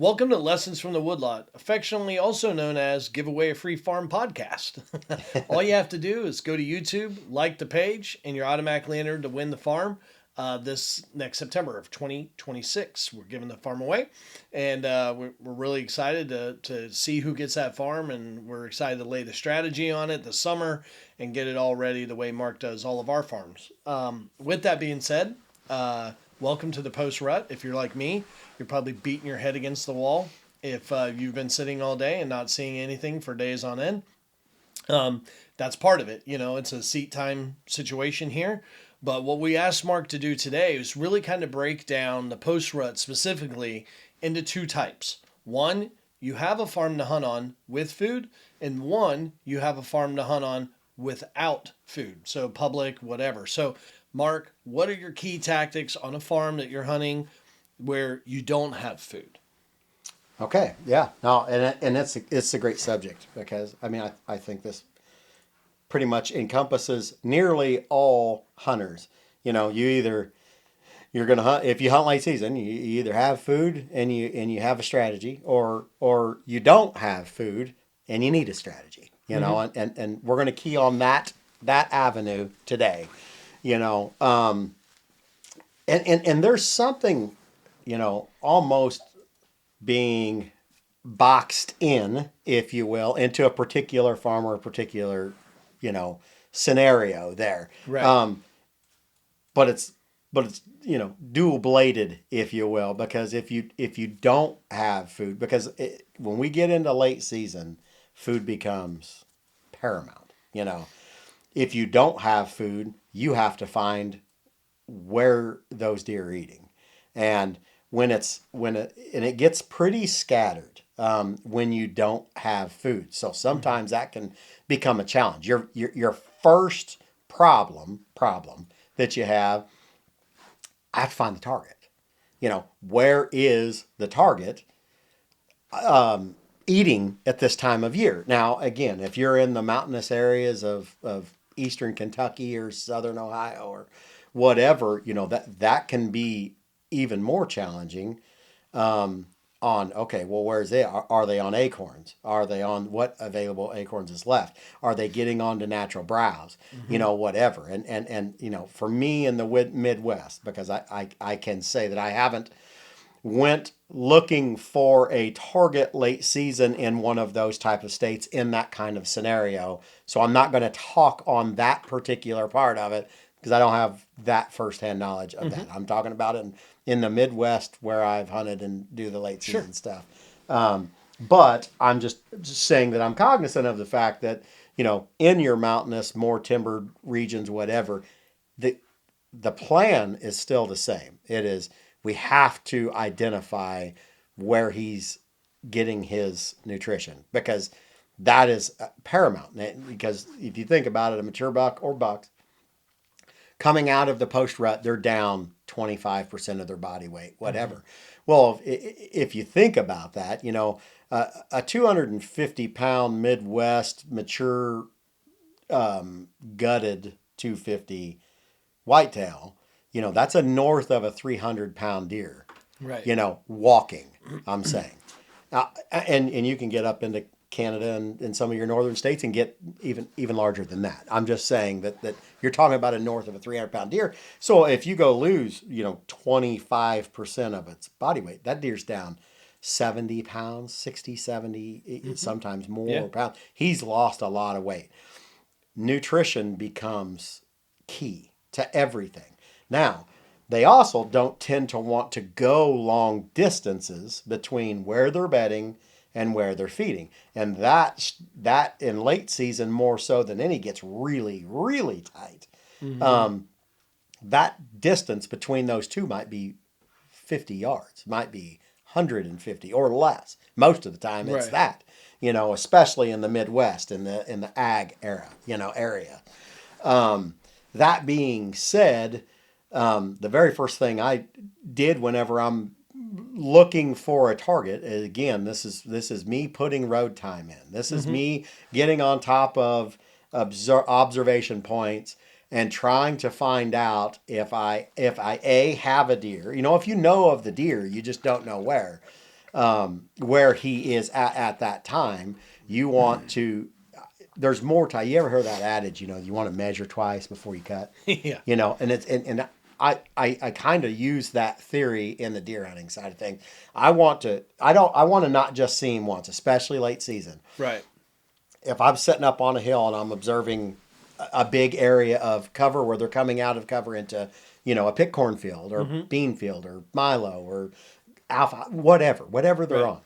Welcome to Lessons from the Woodlot, affectionately also known as Give Away a Free Farm podcast. All you have to do is go to YouTube, like the page, and you're automatically entered to win the farm this next September of 2026. We're giving the farm away, and we're really excited to see who gets that farm, and we're excited to lay the strategy on it this summer and get it all ready the way Mark does all of our farms. With that being said, welcome to the post-rut. If you're like me, you're probably beating your head against the wall if you've been sitting all day and not seeing anything for days on end. That's part of it. You know, it's a seat time situation here. But what we asked Mark to do today is really kind of break down the post-rut specifically into two types. One, you have a farm to hunt on with food, and one, you have a farm to hunt on without food. So public, whatever. So, Mark, what are your key tactics on a farm that you're hunting where you don't have food? Okay, yeah, no, and it's a great subject because I think this pretty much encompasses nearly all hunters. You know, you're gonna hunt if you hunt late season. You either have food and you have a strategy, or you don't have food and you need a strategy. You know, Mm-hmm. and we're gonna key on that avenue today. You know, and there's something, almost being boxed in, if you will, into a particular farm or a particular, you know, scenario there. Right. Um, but it's dual bladed, if you will, because if you don't have food, because when we get into late season, food becomes paramount. You know, if you don't have food, you have to find where those deer are eating, and it gets pretty scattered when you don't have food. So Mm-hmm. sometimes that can become a challenge. Your first problem that you have, I have to find the target. You know, where is the target eating at this time of year? Now, again, if you're in the mountainous areas of eastern Kentucky or southern Ohio or whatever, that can be even more challenging. On okay, well, where's it? Are they on acorns? Are they on what available acorns is left? Are they getting onto natural browse? Mm-hmm. Whatever. And for me in the Midwest, because I can say that I haven't went looking for a target late season in one of those type of states in that kind of scenario. So I'm not going to talk on that particular part of it because I don't have that firsthand knowledge of Mm-hmm. that. I'm talking about it in the Midwest where I've hunted and do the late Sure. season stuff. But I'm just saying that I'm cognizant of the fact that, in your mountainous, more timbered regions, whatever, the the plan is still the same. It is we have to identify where he's getting his nutrition because that is paramount. Because if you think about it, a mature buck or bucks coming out of the post rut, they're down 25% of their body weight, Mm-hmm. whatever. Well, if you think about that, a 250-pound Midwest mature gutted 250 whitetail, that's a north of a 300-pound deer, Right. walking, I'm saying. And you can get up into Canada and some of your northern states and get even larger than that. I'm just saying that you're talking about a north of a 300-pound deer. So if you go lose, 25% of its body weight, that deer's down 70 pounds, 60, 70, Mm-hmm. sometimes Yeah. more pounds. He's lost a lot of weight. Nutrition becomes key to everything. Now, they also don't tend to want to go long distances between where they're bedding and where they're feeding. And that in late season more so than any gets really, really tight. Mm-hmm. That distance between those two might be 50 yards, might be 150 or less. Most of the time it's Right. that, especially in the Midwest in the ag area. That being said, the very first thing I did whenever I'm looking for a target, again, this is me putting road time in. This is Mm-hmm. me getting on top of observation points and trying to find out if I have a deer. If you know of the deer, you just don't know where. where he is at that time. You want to, there's more time. You ever heard that adage, you want to measure twice before you cut? Yeah. And I kind of use that theory in the deer hunting side of things. I want to not just see him once, especially late season. Right. If I'm sitting up on a hill and I'm observing a big area of cover where they're coming out of cover into, a pick cornfield or bean field or milo or alpha, whatever they're Right.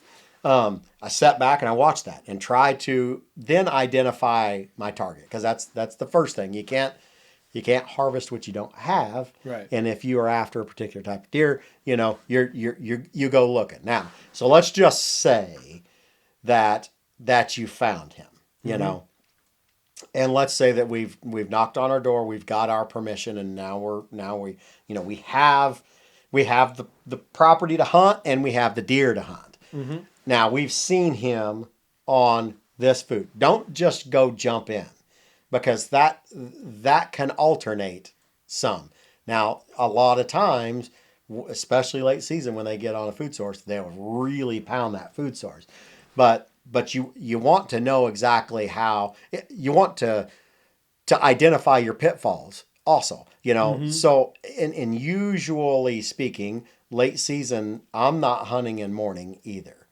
on. I sat back and I watched that and try to then identify my target, because that's the first thing. You can't harvest what you don't have. Right. And if you are after a particular type of deer, you go looking. Now, so let's just say that you found him, and let's say that we've knocked on our door, we've got our permission, and now we have the property to hunt and we have the deer to hunt. Now we've seen him on this food. Don't just go jump in, because that can alternate some. Now, a lot of times, especially late season when they get on a food source, they'll really pound that food source. But you want to know exactly how, you want to identify your pitfalls also, So in usually speaking, late season, I'm not hunting in morning either,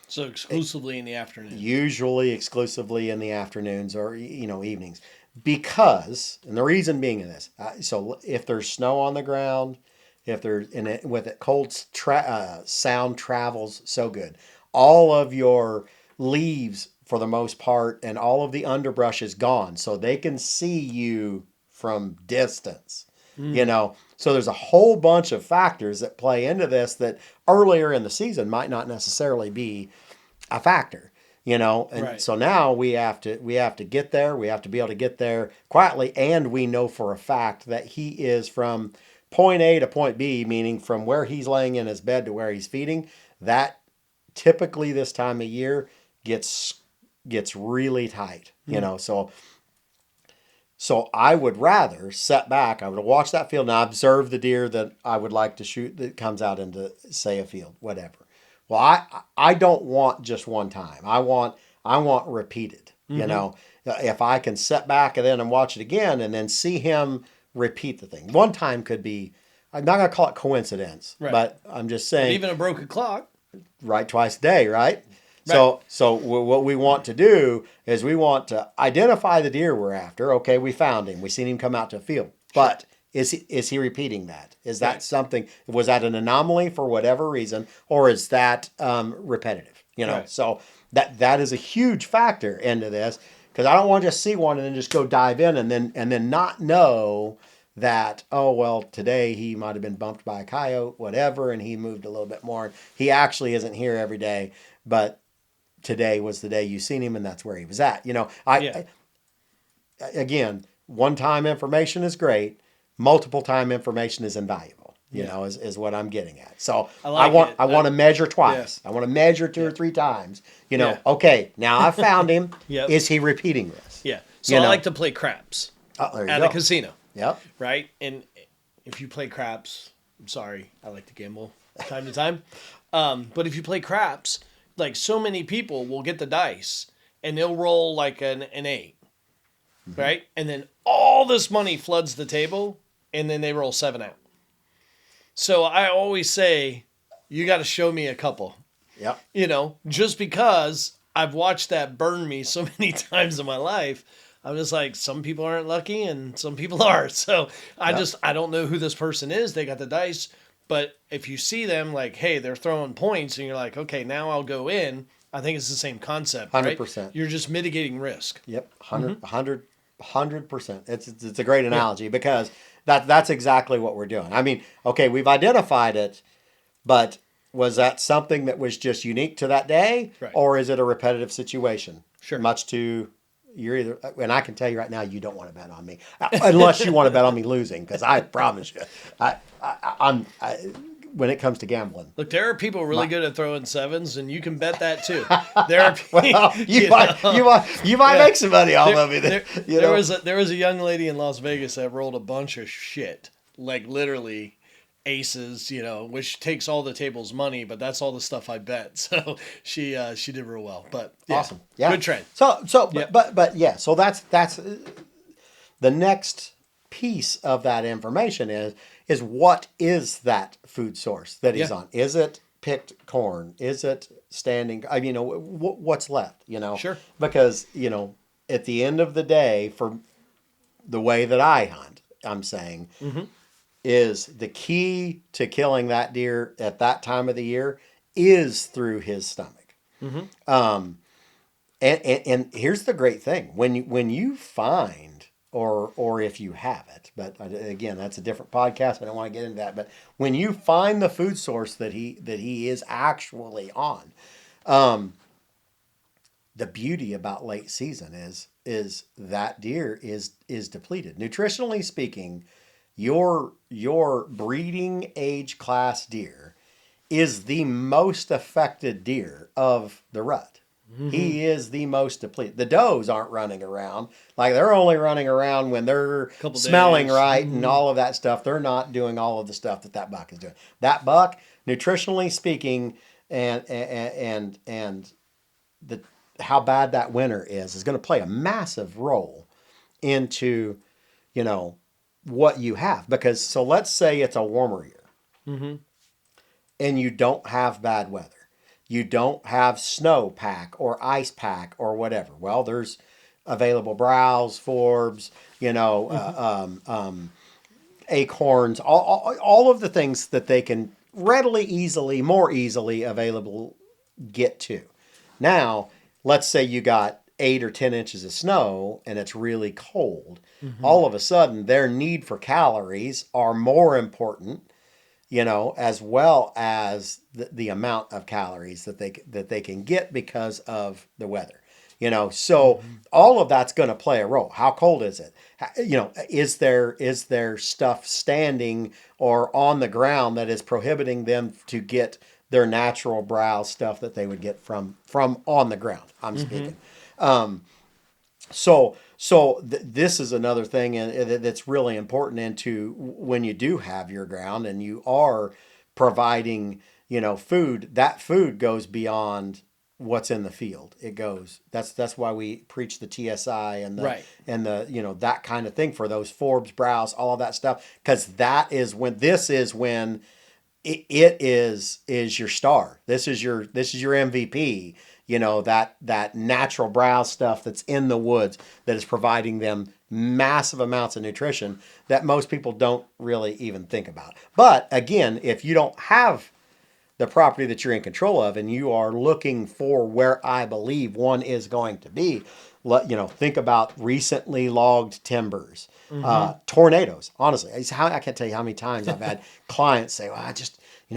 So exclusively in the afternoon. usually exclusively in the afternoons or evenings, because, and the reason being in this, so if there's snow on the ground, if there's with it cold, sound travels so good, all of your leaves for the most part and all of the underbrush is gone, so they can see you from distance. So there's a whole bunch of factors that play into this that earlier in the season might not necessarily be a factor, and Right. so now we have to get there. We have to be able to get there quietly, and we know for a fact that he is from point A to point B, meaning from where he's laying in his bed to where he's feeding. That typically this time of year gets really tight, So I would rather set back. I would watch that field and I observe the deer that I would like to shoot that comes out into, say, a field, whatever. Well, I don't want just one time. I want repeated. If I can set back and watch it again and then see him repeat the thing. One time could be, I'm not gonna call it coincidence, Right. but I'm just But saying, even a broken clock. right twice a day, right? So what we want to do is we want to identify the deer we're after. Okay, we found him. We seen him come out to a field. But is he repeating that? Is that Right. something? Was that an anomaly for whatever reason, or is that repetitive? Right. So that is a huge factor into this, because I don't want to just see one and then just go dive in and then not know that, oh well, today he might have been bumped by a coyote, whatever, and he moved a little bit more. He actually isn't here every day, but today was the day you seen him and that's where he was at. Again, one-time information is great. Multiple time information is invaluable, is what I'm getting at. So I want to measure twice. I want to measure two or three times, okay, now I found him. Yep. Is he repeating this? Yeah. So I like to play craps There you at go. a casino. Yep. Right? And if you play craps, I'm sorry, I like to gamble time to time. But if you play craps, like, so many people will get the dice and they'll roll like an 8, right? And then all this money floods the table and then they roll 7 out. So I always say, you got to show me a couple, Yep. just because I've watched that burn me so many times in my life. I'm just like, some people aren't lucky and some people are. So I don't know who this person is. They got the dice. But if you see them like, hey, they're throwing points and you're like, okay, now I'll go in. I think it's the same concept, right? 100%. You're just mitigating risk. Yep. 100%. It's a great analogy, because that's exactly what we're doing. I mean, okay, we've identified it, but was that something that was just unique to that day? Right. Or is it a repetitive situation? Sure. Much to, you're either, and I can tell you right now, you don't want to bet on me, unless you want to bet on me losing, because I promise you, I'm when it comes to gambling. There are people really good at throwing sevens, and you can bet that too. There are Well, you might make some money off of it. There was a young lady in Las Vegas that rolled a bunch of shit, like literally aces, which takes all the table's money, but that's all the stuff I bet. So she did real well. But yeah, Awesome. Yeah. good trend. So, Yep. but yeah. So that's the next piece of that information is what is that food source that he's Yeah. on? Is it picked corn? Is it standing? I mean, what's left? Sure. Because at the end of the day, for the way that I hunt, I'm saying Mm-hmm. is the key to killing that deer at that time of the year is through his stomach. Mm-hmm. And here's the great thing: when you find or if you have it, but again, that's a different podcast. I don't want to get into that. But when you find the food source that he is actually on, the beauty about late season is that deer is depleted. Nutritionally speaking, your breeding age class deer is the most affected deer of the rut. Mm-hmm. He is the most depleted. The does aren't running around. Like they're only running around when they're Couple smelling days. right and Mm-hmm. all of that stuff. They're not doing all of the stuff that buck is doing. That buck, nutritionally speaking, and the how bad that winter is going to play a massive role into you know what you have. Because so let's say it's a warmer year Mm-hmm. and you don't have bad weather. You don't have snow pack or ice pack or whatever. Well, there's available browse, forbs, Mm-hmm. acorns, all of the things that they can readily, easily, more easily available get to. Now, let's say you got 8 or 10 inches of snow and it's really cold. Mm-hmm. All of a sudden, their need for calories are more important, as well as the amount of calories that they can get because of the weather. So Mm-hmm. all of that's going to play a role. How cold is it? Is there stuff standing or on the ground that is prohibiting them to get their natural browse stuff that they would get from on the ground? I'm Mm-hmm. speaking. So this is another thing that's really important into when you do have your ground and you are providing, food. That food goes beyond what's in the field. It goes. That's why we preach the TSI and the Right. and the that kind of thing for those Forbes browse, all of that stuff, because this is when it is your star. This is your MVP. That natural browse stuff that's in the woods that is providing them massive amounts of nutrition that most people don't really even think about. But again, if you don't have the property that you're in control of and you are looking for where I believe one is going to be, think about recently logged timbers, Mm-hmm. tornadoes. Honestly, I can't tell you how many times I've had clients say, well,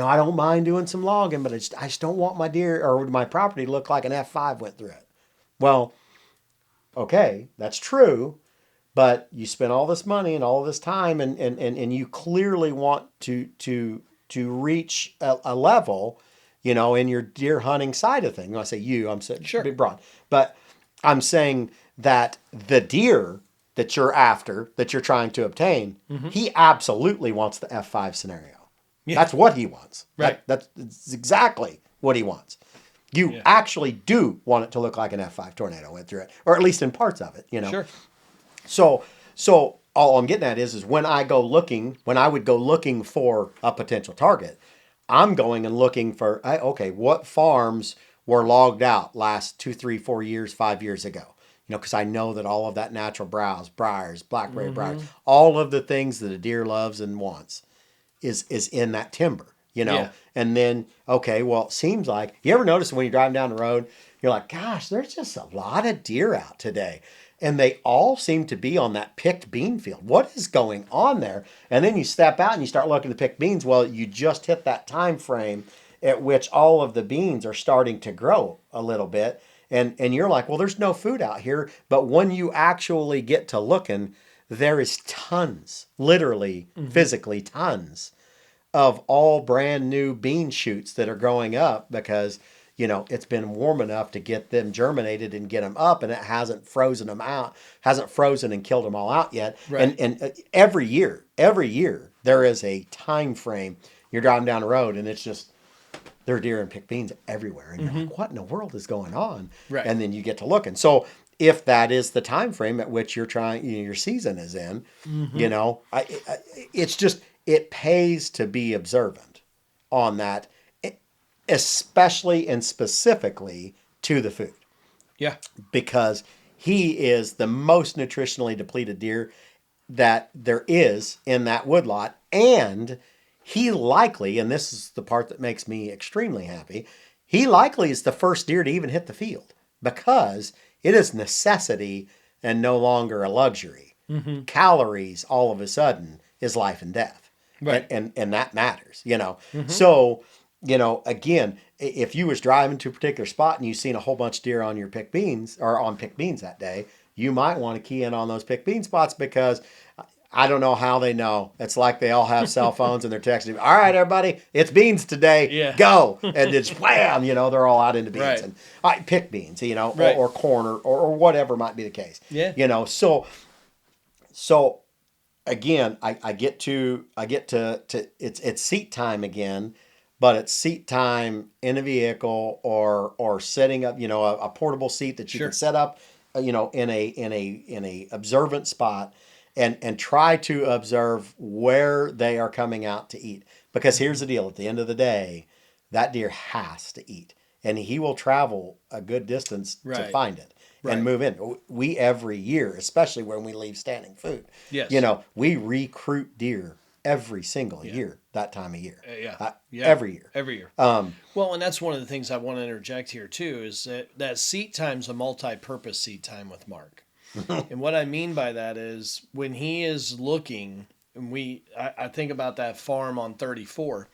I don't mind doing some logging, but I just don't want my deer or my property to look like an F5 went through it. Well, okay, that's true, but you spent all this money and all this time and you clearly want to reach a level, in your deer hunting side of things. When I say you, I'm saying Sure. big broad, but I'm saying that the deer that you're after, that you're trying to obtain, Mm-hmm. he absolutely wants the F5 scenario. Yeah. That's what he wants. Right. That's exactly what he wants. You Yeah. actually do want it to look like an F5 tornado went through it, or at least in parts of it. Sure. So all I'm getting at is when I would go looking for a potential target, I'm going and looking for, okay, what farms were logged out last 2, 3, 4 years, 5 years ago? Because I know that all of that natural browse, briars, blackberry briars, Mm-hmm. all of the things that a deer loves and wants is in that timber. Yeah. And then, okay, well, it seems like, you ever notice when you're driving down the road, you're like, gosh, there's just a lot of deer out today. And they all seem to be on that picked bean field. What is going on there? And then you step out and you start looking at the picked beans. Well, you just hit that time frame at which all of the beans are starting to grow a little bit. And you're like, well, there's no food out here. But when you actually get to looking, there is tons, literally, Mm-hmm. physically tons of all brand new bean shoots that are growing up because it's been warm enough to get them germinated and get them up, and it hasn't frozen them out, hasn't frozen and killed them all out yet. Right. And every year, there is a time frame. You're driving down the road, and it's just there are deer and picked beans everywhere, and you're like, what in the world is going on? Right. And then you get to looking. So if that is the time frame at which you're trying, your season is in, it's just it pays to be observant on that, especially and specifically to the food, Yeah. because he is the most nutritionally depleted deer that there is in that woodlot, and he likely, and this is the part that makes me extremely happy, he likely is the first deer to even hit the field because it is necessity and no longer a luxury. Calories all of a sudden is life and death. Right. And that matters. So, again, if you was driving to a particular spot and you seen a whole bunch of deer on your picked beans or on picked beans that day, you might want to key in on those picked bean spots, because I don't know how they know. It's like they all have cell phones and they're texting, all right, everybody, it's beans today. Yeah. Go. And it's wham, they're all out into beans. Right. And I pick beans, Right. or corn or whatever might be the case. Yeah. So again, I get to it's seat time again, but it's seat time in a vehicle or setting up, a portable seat that you Sure. can set up, in a observant spot, and try to observe where they are coming out to eat. Because here's the deal: at the end of the day, that deer has to eat, and he will travel a good distance to Right. find it. Right. And move in. We every year, especially when we leave standing food, Yes. we recruit deer every single year that time of year. Yeah. Every year. Every year. Well, and that's one of the things I want to interject here too, is that seat time's a multi-purpose seat time with Mark. And what I mean by that is when he is looking, and I think about that farm on 34.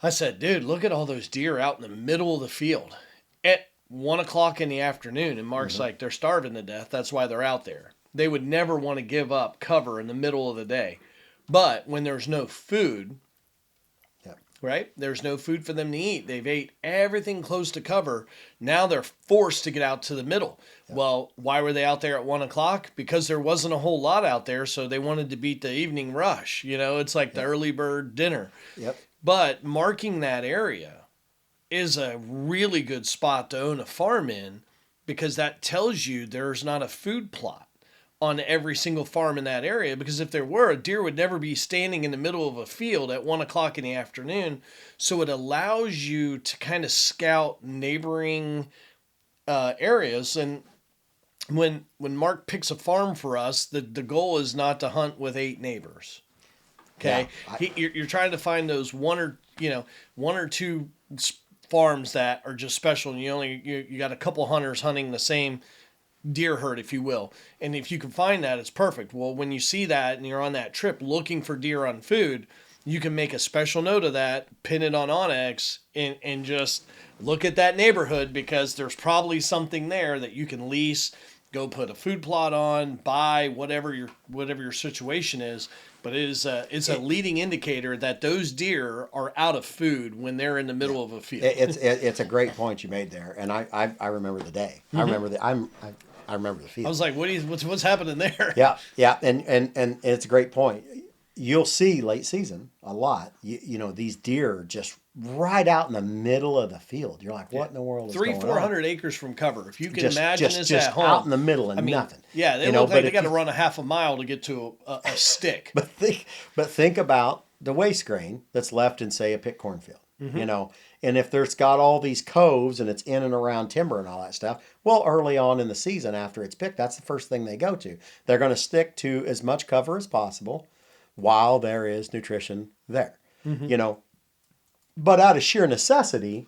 I said, dude, look at all those deer out in the middle of the field at 1 o'clock in the afternoon. And Mark's like, they're starving to death. That's why they're out there. They would never want to give up cover in the middle of the day. But when there's no food, right? There's no food for them to eat. They've ate everything close to cover. Now they're forced to get out to the middle. Well, why were they out there at 1 o'clock? Because there wasn't a whole lot out there, so they wanted to beat the evening rush. It's like the early bird dinner. Yep. But marking that area is a really good spot to own a farm in, because that tells you there's not a food plot on every single farm in that area. Because if there were, a deer would never be standing in the middle of a field at 1 o'clock in the afternoon. So it allows you to kind of scout neighboring areas. And when Mark picks a farm for us, the goal is not to hunt with 8 neighbors. Okay, you're trying to find those one or two farms that are just special, and you got a couple hunters hunting the same deer herd, if you will. And if you can find that, it's perfect. Well, when you see that and you're on that trip looking for deer on food, you can make a special note of that, pin it on Onyx, and just look at that neighborhood, because there's probably something there that you can lease, go put a food plot on, buy, whatever your situation is. But it's a leading indicator that those deer are out of food when they're in the middle of a field. It's a great point you made there, and I remember the day. I remember I remember the field. I was like, what's happening there? Yeah, and it's a great point. You'll see late season a lot. These deer are just right out in the middle of the field. You're like, what in the world is going on? 300-400 acres from cover. If you can imagine this just at home, out in the middle of nothing. Yeah, they look like they got to run a half a mile to get to a stick. But think about the waste grain that's left in, say, a pick cornfield. And if there's got all these coves and it's in and around timber and all that stuff, well, early on in the season after it's picked, that's the first thing they go to. They're going to stick to as much cover as possible while there is nutrition there. But out of sheer necessity,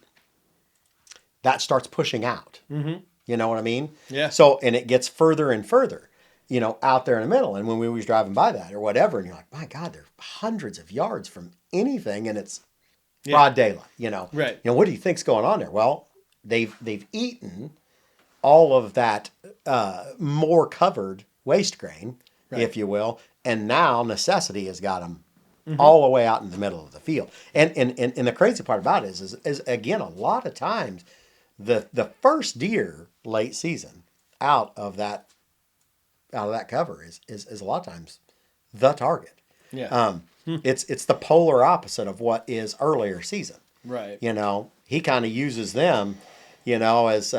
that starts pushing out. You know what I mean? Yeah. So, and it gets further and further, out there in the middle. And when we was driving by that or whatever, and you're like, my God, they're hundreds of yards from anything, and it's broad daylight, Right. What do you think's going on there? Well, they've eaten all of that more covered waste grain, if you will, and now necessity has got them all the way out in the middle of the field. And the crazy part about it is again, a lot of times the first deer late season out of that cover is a lot of times the target. Yeah. It's the polar opposite of what is earlier season. Right. He kind of uses them, as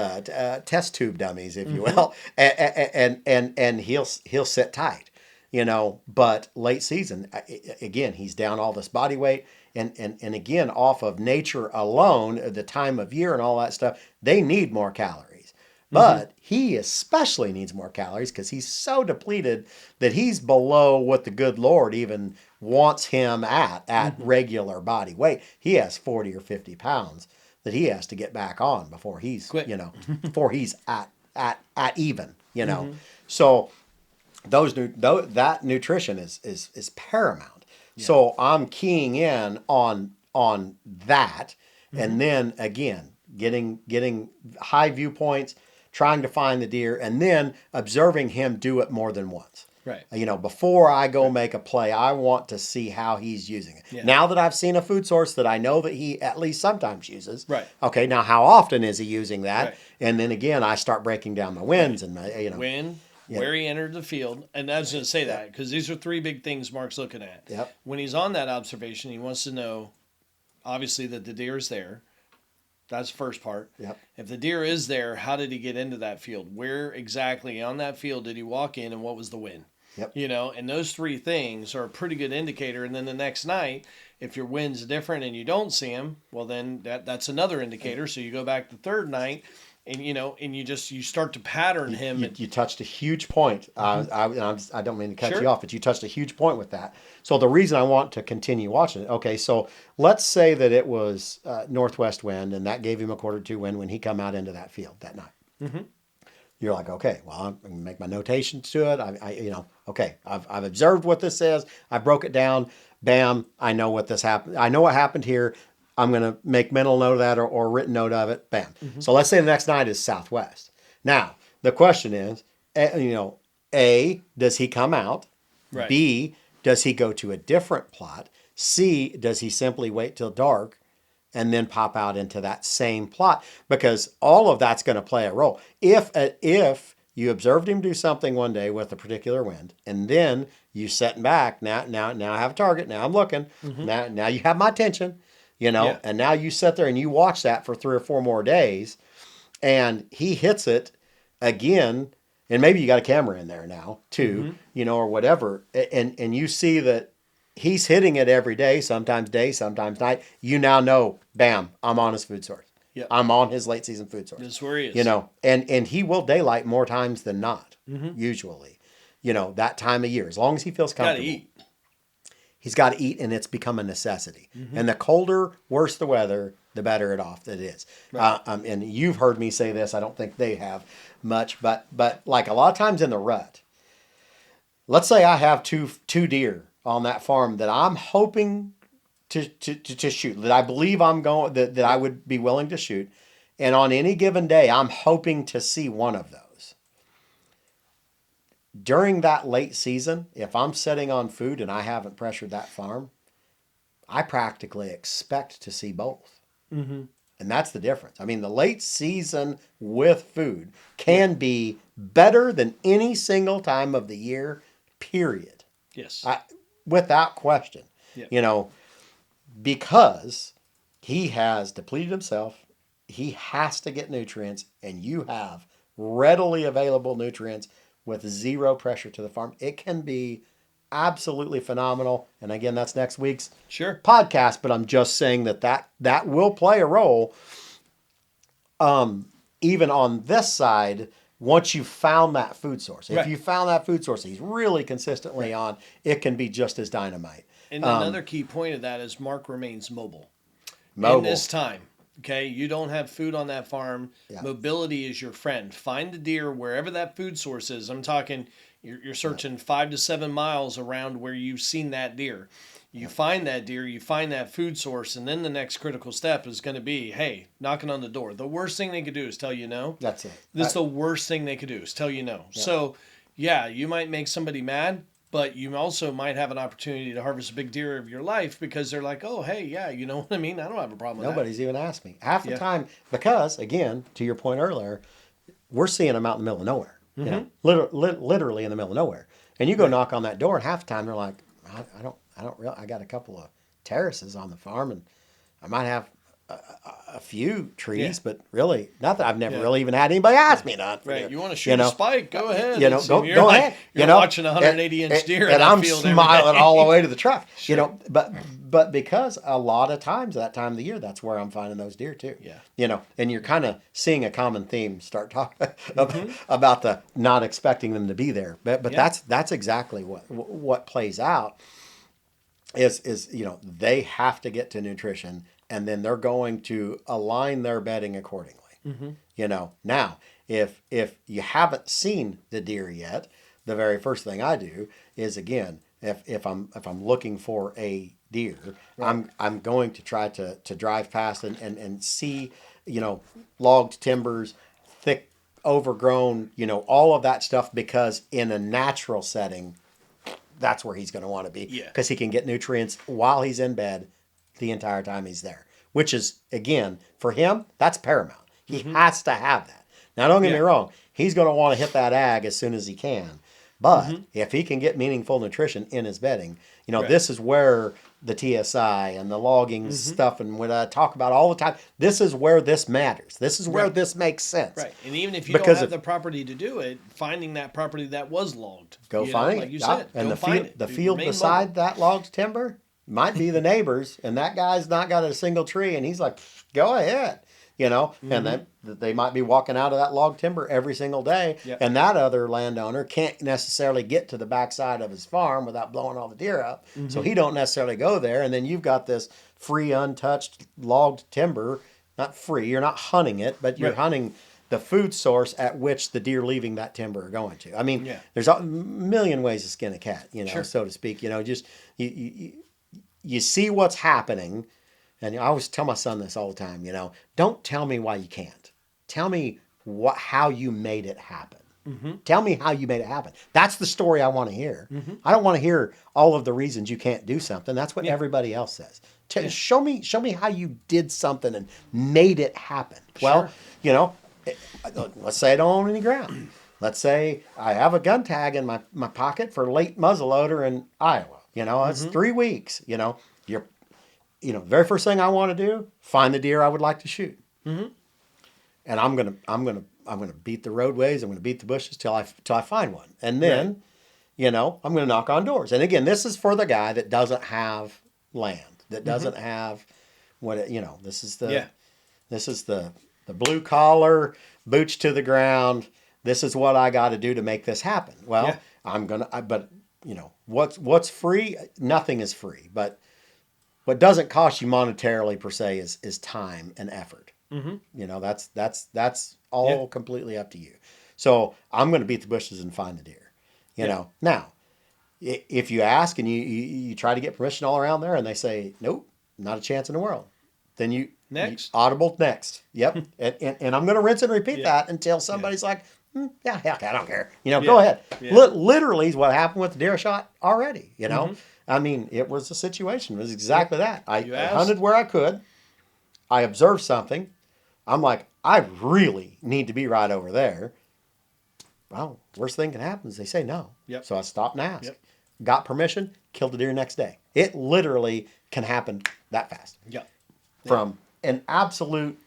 test tube dummies, if you will, and he'll sit tight, But late season, again, he's down all this body weight, and again, off of nature alone, the time of year and all that stuff, they need more calories. But he especially needs more calories because he's so depleted that he's below what the good Lord even wants him at regular body weight. He has 40 or 50 pounds that he has to get back on before he's, Quit. before he's at even, So that nutrition is paramount. Yeah. So I'm keying in on that, and then again getting high viewpoints, trying to find the deer, and then observing him do it more than once. Right. Before I go make a play, I want to see how he's using it. Yeah. Now that I've seen a food source that I know that he at least sometimes uses. Right. Okay, now how often is he using that? Right. And then again, I start breaking down my wins and my, When, where he entered the field. And I was going to say that because these are three big things Mark's looking at. Yep. When he's on that observation, he wants to know, obviously, that the deer is there. That's the first part. Yep. If the deer is there, how did he get into that field? Where exactly on that field did he walk in, and what was the wind? Yep. And those three things are a pretty good indicator. And then the next night, if your wind's different and you don't see him, well, then that's another indicator. So you go back the third night, and and you start to pattern him. You touched a huge point. I don't mean to cut Sure. you off, but you touched a huge point with that. So the reason I want to continue watching it. Okay, so let's say that it was northwest wind, and that gave him a 1/4-2 wind when he come out into that field that night. Mm-hmm. You're like, okay, well, I'm going to make my notations to it. Okay, I've observed what this says. I broke it down. Bam, I know what this happened. I know what happened here. I'm going to make mental note of that or written note of it. Bam. Mm-hmm. So let's say the next night is southwest. Now, the question is, A, does he come out? Right. B, does he go to a different plot? C, does he simply wait till dark and then pop out into that same plot? Because all of that's going to play a role. If you observed him do something one day with a particular wind, and then you setting back, now I have a target, now I'm looking, now you have my attention, and now you sit there and you watch that for 3 or 4 more days, and he hits it again, and maybe you got a camera in there now too, or whatever, and you see that he's hitting it every day, sometimes night. You now know, bam, I'm on his food source. Yep. I'm on his late season food source. That's where he is. And he will daylight more times than not, usually. That time of year, as long as he feels comfortable. Got to eat. He's got to eat, and it's become a necessity. And the colder, worse the weather, the better it is. Right. And you've heard me say this. I don't think they have much, but like a lot of times in the rut, let's say I have two deer on that farm that I'm hoping to shoot, that I believe that I would be willing to shoot. And on any given day, I'm hoping to see one of those. During that late season, if I'm sitting on food and I haven't pressured that farm, I practically expect to see both. Mm-hmm. And that's the difference. I mean, the late season with food can be better than any single time of the year, period. Yes. Without question. Yeah. Because he has depleted himself, he has to get nutrients, and you have readily available nutrients with zero pressure to the farm. It can be absolutely phenomenal. And again, that's next week's podcast, but I'm just saying that will play a role. Even on this side, once you've found that food source, if you found that food source he's really consistently on, it can be just as dynamite. And another key point of that is Mark remains mobile. In this time. Okay, you don't have food on that farm. Yeah. Mobility is your friend. Find the deer wherever that food source is. I'm talking, you're searching 5 to 7 miles around where you've seen that deer. You find that deer, you find that food source, and then the next critical step is going to be, hey, knocking on the door. The worst thing they could do is tell you no. That's it. That's the worst thing they could do is tell you no. Yeah. So, you might make somebody mad, but you also might have an opportunity to harvest a big deer of your life because they're like, oh, hey, yeah, you know what I mean? I don't have a problem with Nobody's even asked me. Half the Yeah. time, because, again, to your point earlier, we're seeing them out in the middle of nowhere. You know, literally in the middle of nowhere. And you go Right. knock on that door, and half the time they're like, I don't really, I got a couple of terraces on the farm, and I might have a few Yeah. trees, but really, not that I've never Yeah. really even had anybody ask me none. Right. You want to shoot a spike? Go ahead. You know, It's- go you're go like, ahead. You're You know, watching a 180-inch deer in and that I'm field every smiling day. all the way to the truck. Sure. You know, but because a lot of times that time of the year, that's where I'm finding those deer too. Yeah. You know, and you're kind of seeing a common theme start talking about the not expecting them to be there. But Yeah. that's exactly what plays out. Is you know, they have to get to nutrition, and then they're going to align their bedding accordingly. You know, now if you haven't seen the deer yet, the very first thing I do is, again, if I'm looking for a deer, Right. I'm going to try to drive past and see, you know, logged timbers, thick overgrown, you know, all of that stuff, because in a natural setting, that's where he's going to want to be, Yeah. because he can get nutrients while he's in bed the entire time he's there, which is, again, for him, that's paramount. He has to have that. Now, don't get me Yeah. wrong, he's going to want to hit that ag as soon as he can. But if he can get meaningful nutrition in his bedding, you know, Right. this is where the TSI and the logging stuff, and what I talk about all the time, this is where this matters. This is where Right. this makes sense. Right. And even if you Because don't have if- the property to do it, finding that property that was logged. Go you find know, it. Like you Yeah. said. And go the find field, it. the Do- field remain beside mobile. that logged timber might be the neighbors, and that guy's not got a single tree, and he's like, go ahead. You know, and then they might be walking out of that log timber every single day, Yep. and that other landowner can't necessarily get to the backside of his farm without blowing all the deer up, so he don't necessarily go there. And then you've got this free, untouched logged timber. Not free, you're not hunting it, but you're Right. hunting the food source at which the deer leaving that timber are going to. I mean, Yeah. there's a million ways to skin a cat, you know, Sure. so to speak. You know, just you see what's happening. And I always tell my son this all the time, you know, don't tell me why you can't. Tell me how you made it happen. Tell me how you made it happen. That's the story I want to hear. I don't want to hear all of the reasons you can't do something. That's what everybody else says. Show me how you did something and made it happen. Well, Sure. you know, let's say I don't own any ground. Let's say I have a gun tag in my pocket for late muzzleloader in Iowa. You know, that's 3 weeks. Very first thing I want to do, find the deer I would like to shoot, and I'm gonna beat the roadways. I'm gonna beat the bushes till I find one, and then, Right. you know, I'm gonna knock on doors. And again, this is for the guy that doesn't have land, that doesn't have This is the Yeah. the blue collar, boots to the ground. This is what I got to do to make this happen. Well, Yeah. but you know, what's free? Nothing is free, but what doesn't cost you monetarily per se is time and effort. You know, that's all completely up to you. So I'm going to beat the bushes and find the deer. You know, now if you ask and you try to get permission all around there, and they say nope, not a chance in the world, then Next. audible next. Yep, and I'm going to rinse and repeat Yeah. that until somebody's like, yeah, heck, I don't care. You know, Yeah. go ahead. Yeah. Literally is what happened with the deer shot already. You know, I mean, it was a situation. It was exactly that. I asked. hunted where I could. I observed something. I'm like, I really need to be right over there. Well, worst thing can happen is they say no. Yep. So I stopped and asked. Yep. Got permission, killed the deer next day. It literally can happen that fast. Yeah. From an absolute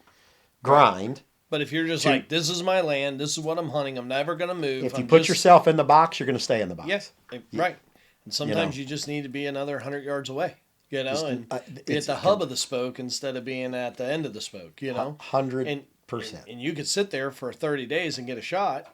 grind. But if you're just like, this is my land, this is what I'm hunting, I'm never going to move. If you I'm put just- yourself in the box, you're going to stay in the box. Yes, right. And sometimes you just need to be another 100 yards away, you know, and be at the hub of the spoke instead of being at the end of the spoke, you know. 100%. And you could sit there for 30 days and get a shot,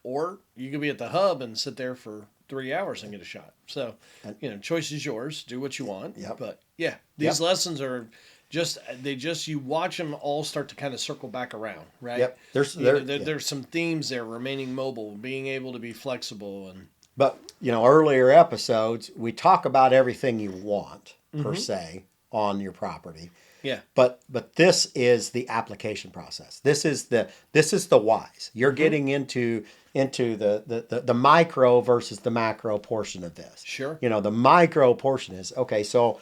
or you could be at the hub and sit there for 3 hours and get a shot. So, you know, choice is yours. Do what you want. Yep. But yeah, these lessons are you watch them all start to kind of circle back around, right? Yep. There's some themes there: remaining mobile, being able to be flexible, and But, you know, earlier episodes, we talk about everything you want, per se, on your property. Yeah. But this is the application process. This is the whys. You're getting into the micro versus the macro portion of this. Sure. The micro portion is okay. So,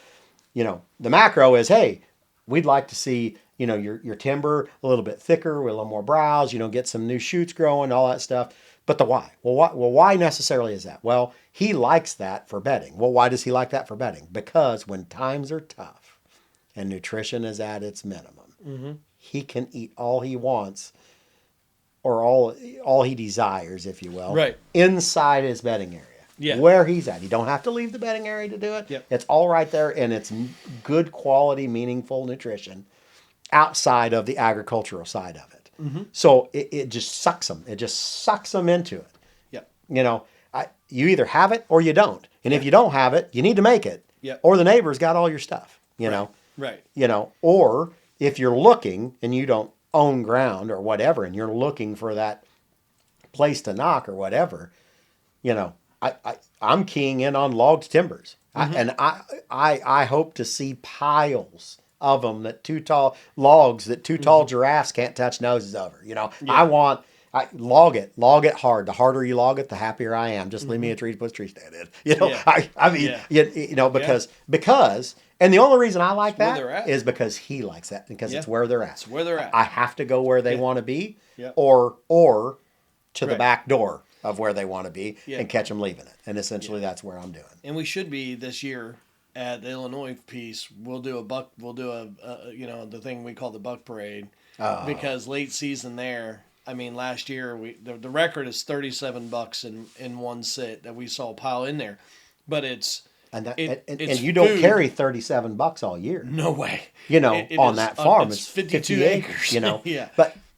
the macro is, hey, we'd like to see your timber a little bit thicker with a little more browse. Get some new shoots growing, all that stuff. But the why? Why necessarily is that? Well, he likes that for bedding. Well, why does he like that for bedding? Because when times are tough and nutrition is at its minimum, he can eat all he wants or all he desires, if you will, Right. inside his bedding area. Yeah. Where he's at. You don't have to leave the bedding area to do it. Yep. It's all right there, and it's good quality, meaningful nutrition outside of the agricultural side of it. So it just sucks them. It just sucks them into it. Yep. You either have it or you don't. And if you don't have it, you need to make it. Yep. Or the neighbor's got all your stuff. Right. Or if you're looking and you don't own ground or whatever, and you're looking for that place to knock or whatever, I'm keying in on logged timbers. I hope to see piles of them that two tall giraffes can't touch noses over. Log it hard. The harder you log it, the happier I am. Just leave me a tree to put a tree stand in. Because and the only reason I like that is because he likes that, because it's where they're at. It's where they're at. I have to go where they want to be, Yep. or to the back door of where they want to be and catch them leaving it. And essentially that's where I'm doing. And we should be this year at the Illinois piece. We'll do the thing we call the buck parade, because late season there. I mean, last year the record is 37 bucks in one sit that we saw pile in there, but it's and you don't carry 37 bucks all year. No way. On that farm it's 52 acres. Yeah.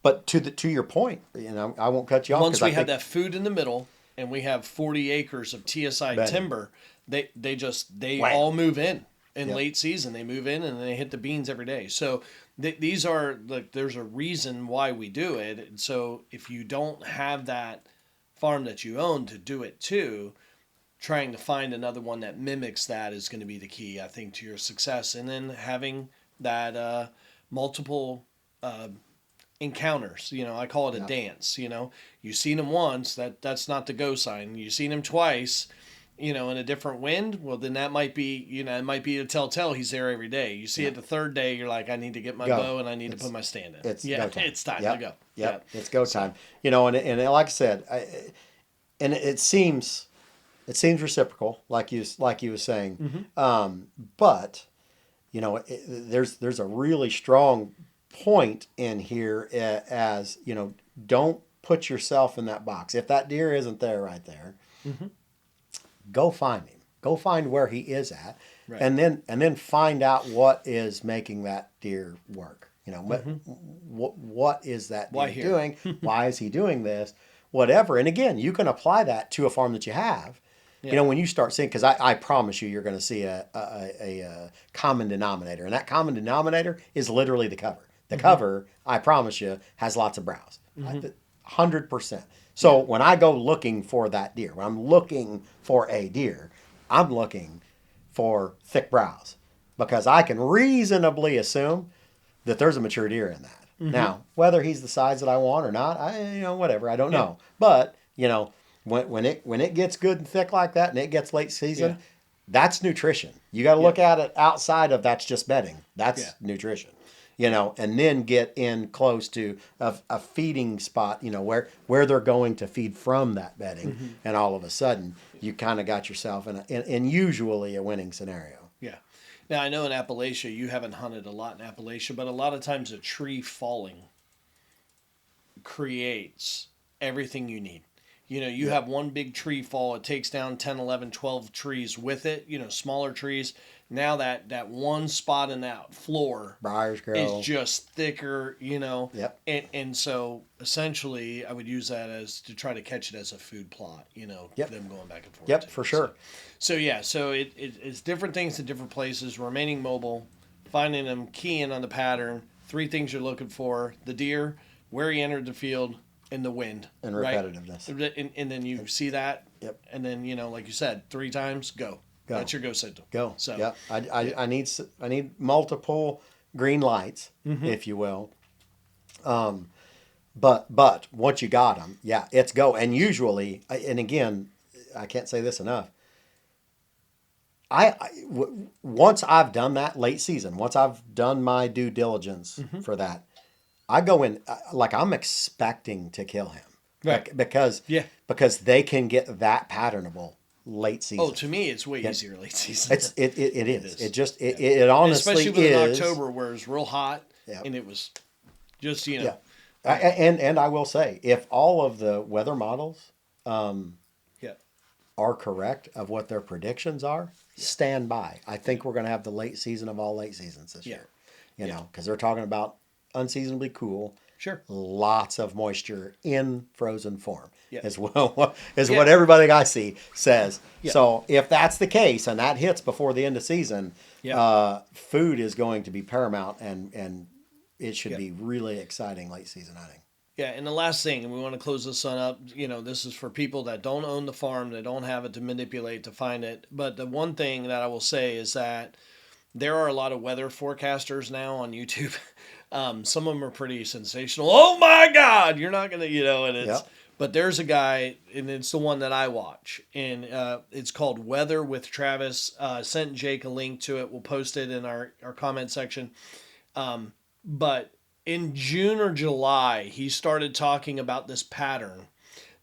But to your point, I won't cut you off. Once we have that food in the middle and we have 40 acres of TSI timber, they all move in late season. They move in and they hit the beans every day. So these are there's a reason why we do it. And so if you don't have that farm that you own to do it too, trying to find another one that mimics that is going to be the key, I think, to your success. And then having that multiple encounters. I call it a dance. You've seen them once, that's not the go sign. You've seen him twice, in a different wind. Well, then that might be, it might be a telltale he's there every day. You see it the third day, you're like, I need to get my bow and I need to put my stand in. It's go time. It's time to go. Yep. It's go time. And like I said, it seems reciprocal, like you were saying. But there's a really strong point in here as don't put yourself in that box. If that deer isn't there right there, go find him. Go find where he is at, and then find out what is making that deer work. What is that deer doing? Why is he doing this? Whatever. And again, you can apply that to a farm that you have. Yeah. When you start seeing, because I promise you, you're going to see a common denominator, and that common denominator is literally the cover. The cover, I promise you, has lots of browse, 100%. So when I go looking for that deer, when I'm looking for a deer, I'm looking for thick browse, because I can reasonably assume that there's a mature deer in that. Now, whether he's the size that I want or not, whatever, I don't know. But when it gets good and thick like that, and it gets late season, that's nutrition. You got to look at it outside of that's just bedding. That's nutrition. And then get in close to a feeding spot, where they're going to feed from that bedding, and all of a sudden you kind of got yourself in usually a winning scenario. Yeah. Now I know in Appalachia you haven't hunted a lot in Appalachia, but a lot of times a tree falling creates everything you need. You have one big tree fall, it takes down 10, 11, 12 trees with it, smaller trees. Now that one spot in that floor briars grow is just thicker, Yep. And so essentially I would use that as to try to catch it as a food plot, them going back and forth. Yep, for sure. So it's different things in different places, remaining mobile, finding them, keying on the pattern, 3 things you're looking for: the deer, where he entered the field, and the wind. And repetitiveness. Right? And then you see that. Yep. And then, like you said, 3 times, go. Go. That's your go signal. Go. So Yeah. I need multiple green lights, if you will. But once you got them, yeah, it's go. And usually, and again, I can't say this enough. Once I've done that late season, once I've done my due diligence for that, I go in like I'm expecting to kill him, right. Because Yeah. they can get that patternable late season. Oh, to me, it's way Yeah. easier late season. It is. is. It just Yeah. it honestly Especially with is. October where it's real hot Yeah. and it was just, you know. Yeah. And I will say, if all of the weather models Yeah. are correct of what their predictions are, stand by. I think we're going to have the late season of all late seasons this year. You know, because they're talking about unseasonably cool, Sure. lots of moisture in frozen form. Yeah. As well is what everybody I see says. Yeah. So if that's the case and that hits before the end of season, food is going to be paramount, and it should be really exciting late season hunting. Yeah, and the last thing, and we want to close this one up, you know, this is for people that don't own the farm, that don't have it to manipulate to find it. But the one thing that I will say is that there are a lot of weather forecasters now on YouTube. Some of them are pretty sensational. Oh my God, you're not going to, you know, and it's, but there's a guy, and it's the one that I watch, and it's called Weather with Travis. Sent Jake a link to it. We'll post it in our comment section. But in June or July, he started talking about this pattern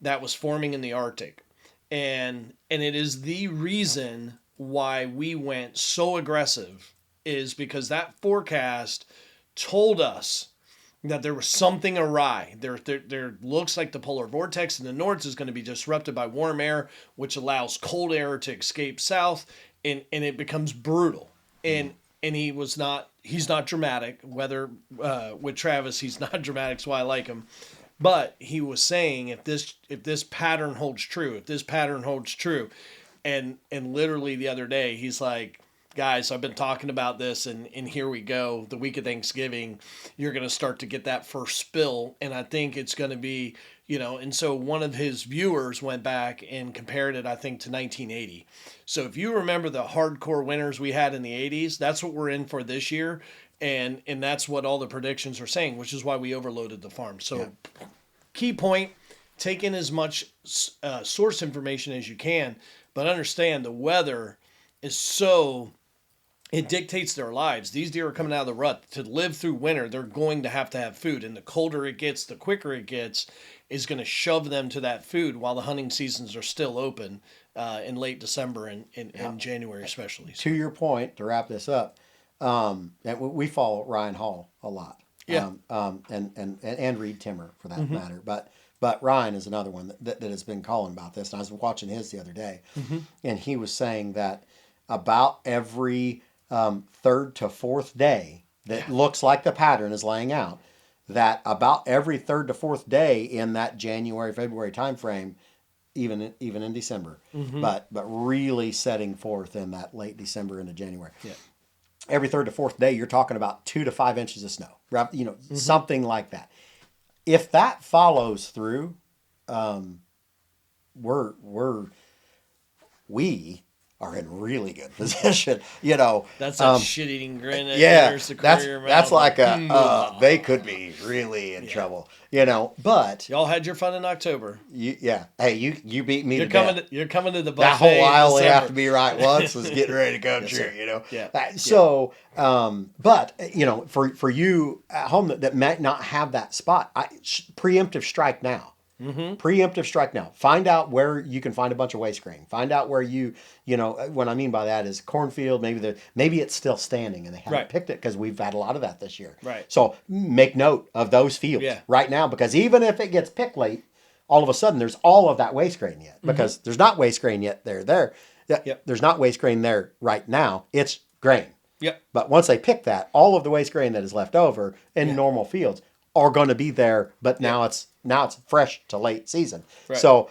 that was forming in the Arctic. And it is the reason why we went so aggressive, is because that forecast told us that there was something awry. There looks like the polar vortex in the north is going to be disrupted by warm air, which allows cold air to escape south, and it becomes brutal. And he's not dramatic. Whether with Travis, he's not dramatic, so I like him. But he was saying, if this pattern holds true, and literally the other day he's like, guys, I've been talking about this, and here we go. The week of Thanksgiving, you're going to start to get that first spill, and I think it's going to be, you know, and so one of his viewers went back and compared it, I think, to 1980. So if you remember the hardcore winters we had in the 80s, that's what we're in for this year, and that's what all the predictions are saying, which is why we overloaded the farm. So key point, take in as much source information as you can, but understand the weather is so... it dictates their lives. These deer are coming out of the rut. To live through winter, they're going to have food. And the colder it gets, the quicker it gets, is going to shove them to that food while the hunting seasons are still open in late December and January especially. To your point, to wrap this up, and we follow Ryan Hall a lot. Yeah. And Reed Timmer, for that matter. But Ryan is another one that has been calling about this. And I was watching his the other day. And he was saying that about every... third to fourth day that looks like the pattern is laying out, that about every third to fourth day in that January, February timeframe, even in December, but really setting forth in that late December into January. Yeah. Every third to fourth day, you're talking about 2 to 5 inches of snow, you know, something like that. If that follows through, we are in really good position, you know. That's a shit-eating grin. That's like they could be really in trouble, you know. But y'all had your fun in October. Hey, you beat me. You're coming to the buffet. That whole aisle they have to be right once was getting ready to go through, you know. So, but you know, for you at home that might not have that spot, preemptive strike now. Preemptive strike now. Find out where you can find a bunch of waste grain. Find out where you know, what I mean by that is cornfield, maybe it's still standing and they haven't picked it, because we've had a lot of that this year. Right. So make note of those fields right now, because even if it gets picked late, all of a sudden there's all of that waste grain yet, because there's not waste grain yet there. There's not waste grain there right now. It's grain. Yep. But once they pick that, all of the waste grain that is left over in normal fields are going to be there, but now it's fresh to late season. Right. So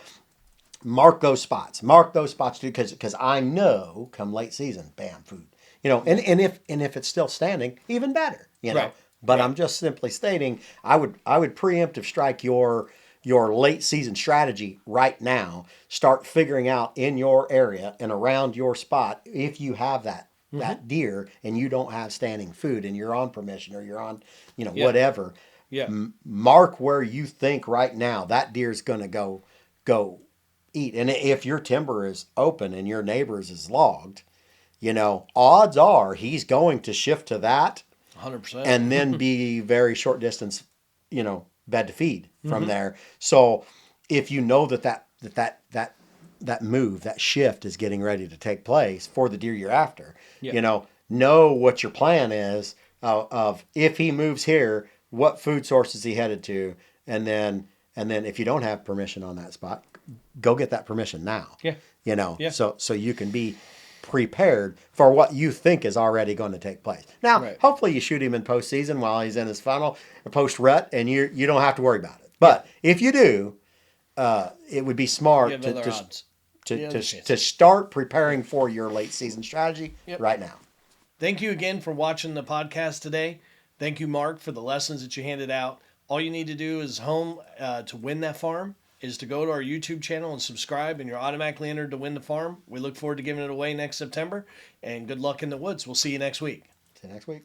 mark those spots because I know come late season, bam, food. You know, and if it's still standing, even better. You know, but I'm just simply stating I would preemptive strike your your late season strategy right now. Start figuring out in your area and around your spot if you have that deer and you don't have standing food and you're on permission or you're on, Yeah. whatever. Yeah. Mark where you think right now that deer's going to go eat. And if your timber is open and your neighbor's is logged, odds are he's going to shift to that 100%. and then be very short distance, bed to feed from there. So if you know that move, that shift is getting ready to take place for the deer you're after, Yeah. know what your plan is of if he moves here, what food source is he headed to, and then if you don't have permission on that spot, go get that permission now. Yeah. Yeah. So you can be prepared for what you think is already going to take place. Now, Right. hopefully you shoot him in postseason while he's in his funnel, or post rut, and you don't have to worry about it. But if you do, it would be You smart have to other just odds. to start preparing for your late season strategy right now. Thank you again for watching the podcast today. Thank you, Mark, for the lessons that you handed out. All you need to do is home to win that farm is to go to our YouTube channel and subscribe, and you're automatically entered to win the farm. We look forward to giving it away next September, and good luck in the woods. We'll see you next week. See you next week.